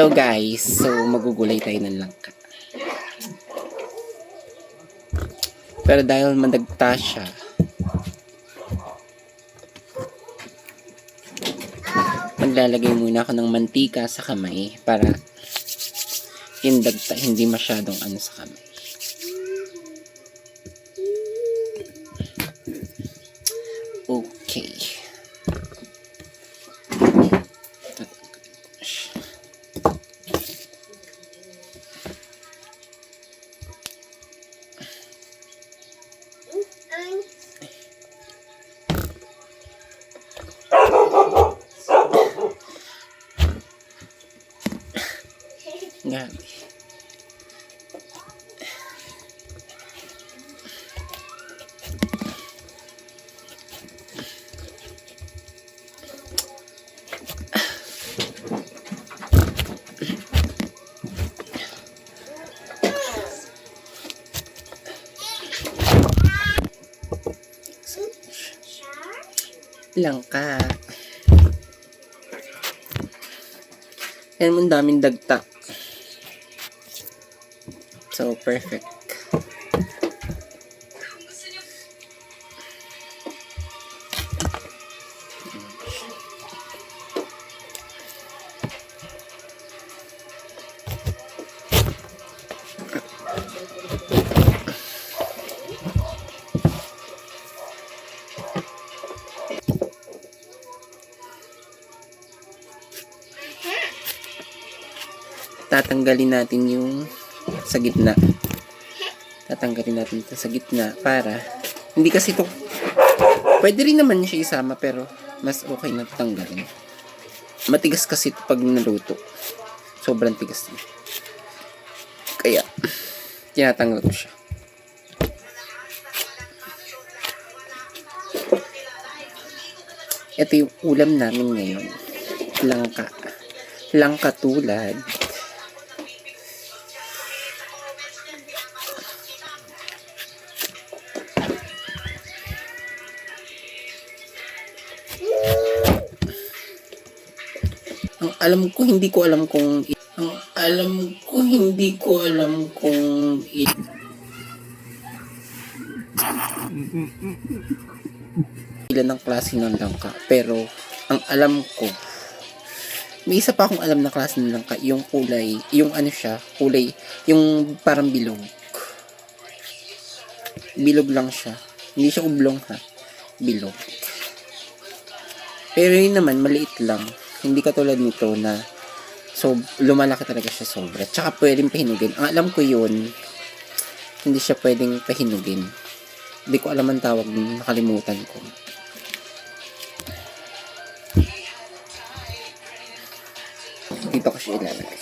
Hello guys, so magugulay tayo ng langka. Pero dahil madagta siya, maglalagay muna ako ng mantika sa kamay para yung dagta hindi masyadong sa kamay. Okay. Grabe. Langka. Yan mo, daming dagta. So, perfect. Tatanggalin natin yung sa gitna. Tatanggalin natin ito sa gitna para hindi kasi ito, pwede rin naman siya isama pero mas okay na tanggalin. Matigas kasi ito pag naluto. Sobrang tigas niya. Kaya tinatanggal ko siya. Ito yung ulam namin ngayon. Langka. Langka tulad. Alam ko hindi ko alam kung ilan ng klase ng langka, pero ang alam ko may isa pa akong alam na klase ng langka, yung kulay, yung kulay, yung parang bilog lang siya, hindi siya oblong bilog, pero yun naman maliit lang. Hindi katulad nito na so lumalaki talaga siya sobra. Tsaka pwedeng pahinugin. Ang alam ko yun, hindi siya pwedeng pahinugin. Hindi ko alam ang tawag, nakalimutan ko. Dito ko siya ilalagay.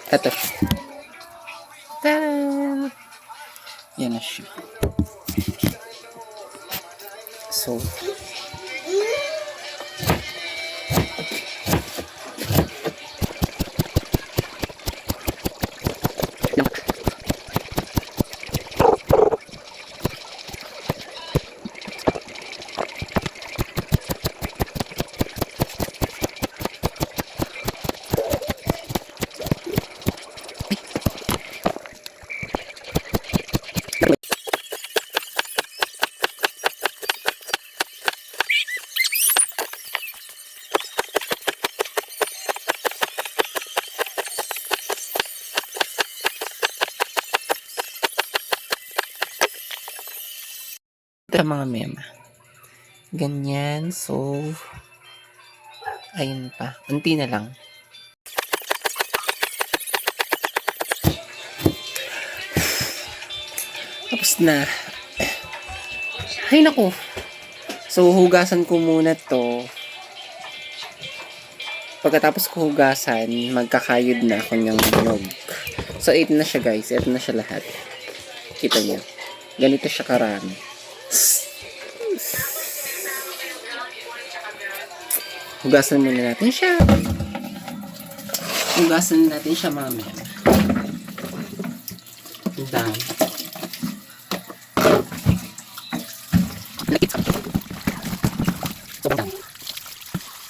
Ito siya. Ta-da! Yan na siya. So, ito mga mema. Ganyan. So, ayun pa. Unti na lang. Tapos na. Ay, naku. So, hugasan ko muna to. Pagkatapos ko hugasan, magkakayod na ako ng nyog. So, ito na siya guys. Ito na siya lahat. Kita niyo. Ganito siya karami. Hugasan muna natin siya. Hugasan natin siya mamaya. Ang dami. Sobrang dami.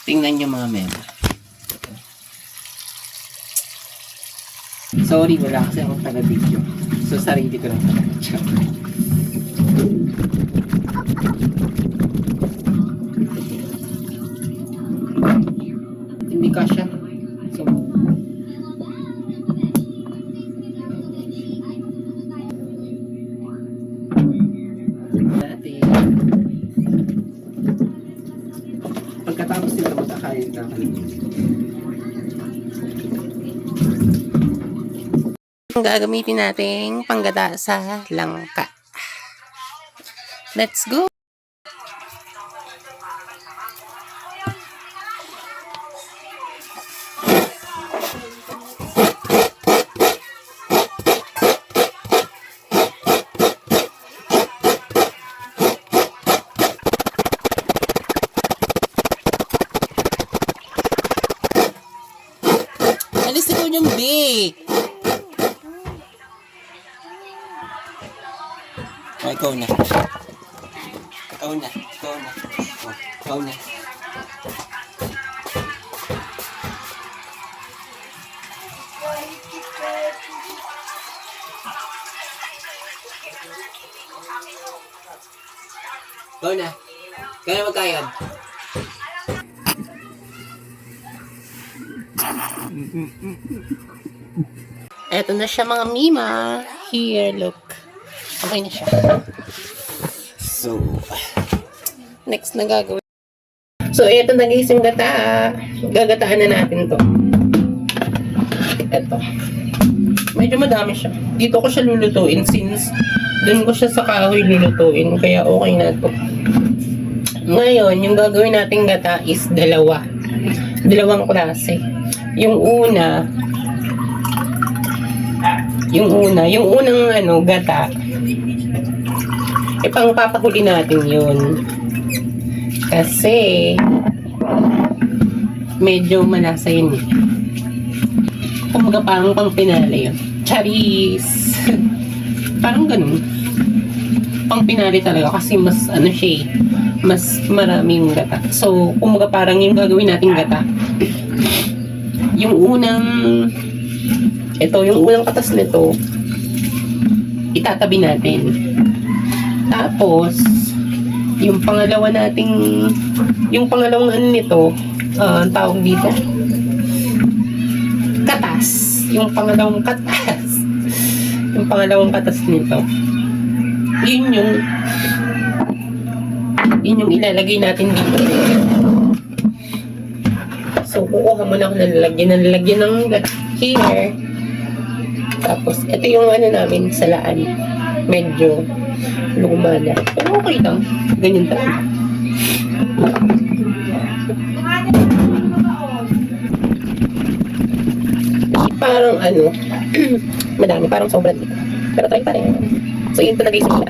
Tingnan nyo mga mema. Sorry, wala kasi akong taga-video. So, sarili ko lang taga-video. Hindi ka siya. So, natin. Pagkatapos nito, magkakain na kami. Ang gagamitin nating panggata sa langka. Let's go! Alis ikaw niyong B! Oh, ikaw na. Ikaw na. Ikaw na. Oh, ikaw na. Ikaw na. Ikaw na magkayad. Eto na siya mga mima. Here, look. Okay na siya. So, next na gagawin. So, eto nagising gata. Gagataan na natin to. Eto. Medyo madami siya. Dito ko siya lulutuin since dun ko siya sa kahoy lulutuin. Kaya okay na to. Ngayon, yung gagawin nating gata is dalawa. Dalawang klase. Yung unang gata, ipangpapahuli natin yun. Kasi, medyo malasa yun eh. Kumbaga parang pang pinali yun. Charis! Parang ganun. Pang pinali talaga kasi mas mas maraming gata. So, kumbaga parang yung gagawin nating gata. Yung unang katas nito, itatabi natin. Tapos, yung pangalawang ano nito, tawag dito, katas. Yung pangalawang katas nito, yun yung ilalagay natin dito. So, kukuha mo na ako lalagyan ng here. Tapos, ito yung namin, salaan. Medyo luma na. Pero okay lang. Ganyan talaga. Parang madami. Parang sobrang dito. Pero try pa rin. So, yun talaga yung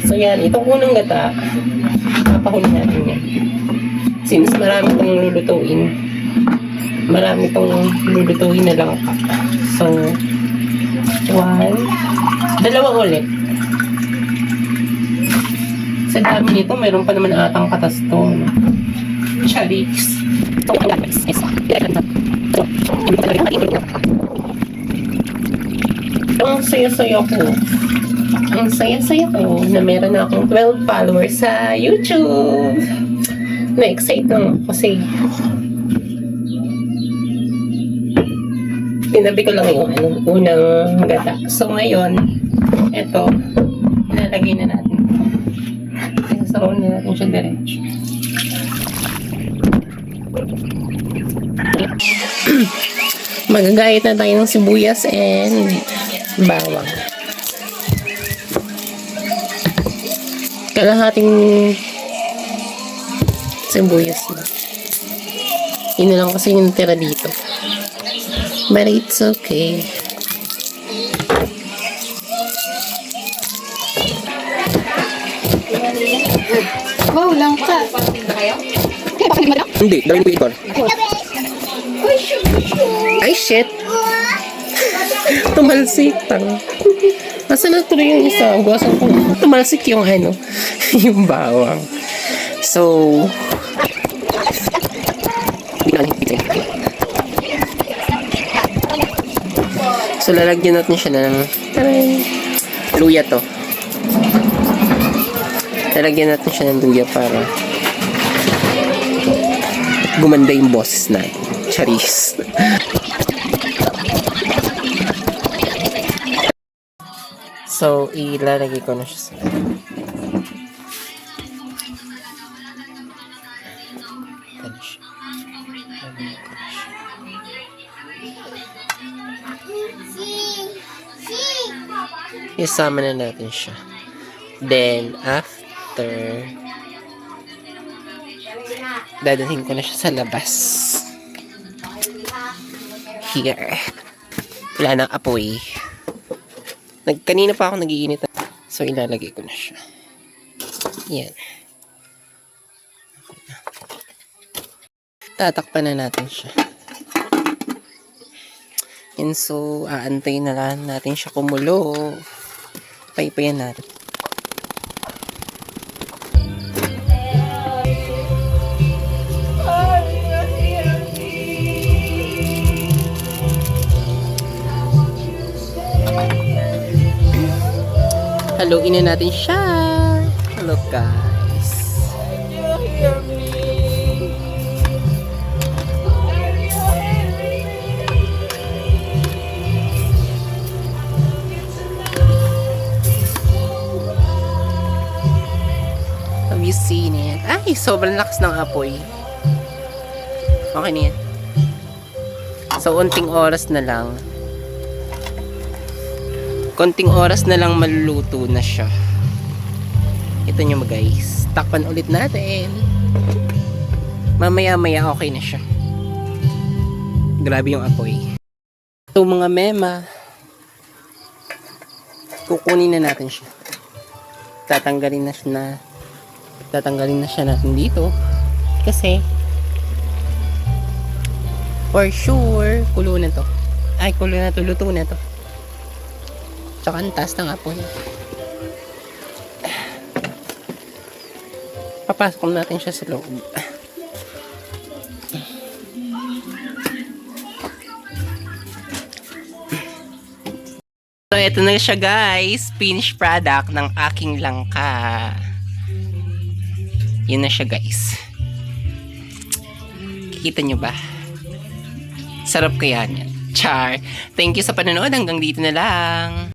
So, yan. Itong unang gata, papahuli natin yan. Since marami itong lulutuin na lang. So, dalawa ulit. Sa dami nito, mayroon pa naman atang katas to. Charis. Ang saya-saya ko. Ang saya-saya ko na meron na akong 12 followers sa YouTube. Na-excite lang kasi tinabi ko lang yung unang gata. So ngayon, eto, ilalagay na natin. Isasaroon na natin siya diretso. Magagayat na tayo ng sibuyas and bawang. Kalahating sibuyas na. Yun na lang kasi yung tira dito. But it's okay. Wow, langka. Hindi, dawin ko ikon. Ay, shit. Tumalsik. Nasaan na tuloy yung isa? Guwasan ko. Tumalsik yung ano, yung bawang. So, lalagyan natin siya ng luya to. Lalagyan natin siya ng luya para gumanda yung boses natin. Charis. So, ilalagay ko na siya sa isama na natin siya. Then, after, dadalhin ko na siya sa labas. Here. Wala nang apoy. Kanina pa ako nagiinit. So, ilalagay ko na siya. Yan. Tatakpan na natin siya. And so, aantayin na lang natin siya kumulo. Paypayan natin. Haluin na natin siya. Hello guys. Have you seen it? Ay, sobrang lakas ng apoy. Okay na yan. So, unting oras na lang. Konting oras na lang maluluto na siya. Ito nyo guys. Takpan ulit natin. Mamaya-maya okay na siya. Grabe yung apoy. So mga mema, kukunin na natin siya. Tatanggalin na siya natin dito. Kasi for sure, kulo na to. Ay, kulo na to. Luto na to. Tsaka ang taas ng apoy. Papasok natin siya sa loob. So, ito na siya guys. Finished product ng aking langka. Yun na siya guys. Kikita nyo ba? Sarap kaya niyan. Char. Thank you sa panonood. Hanggang dito na lang.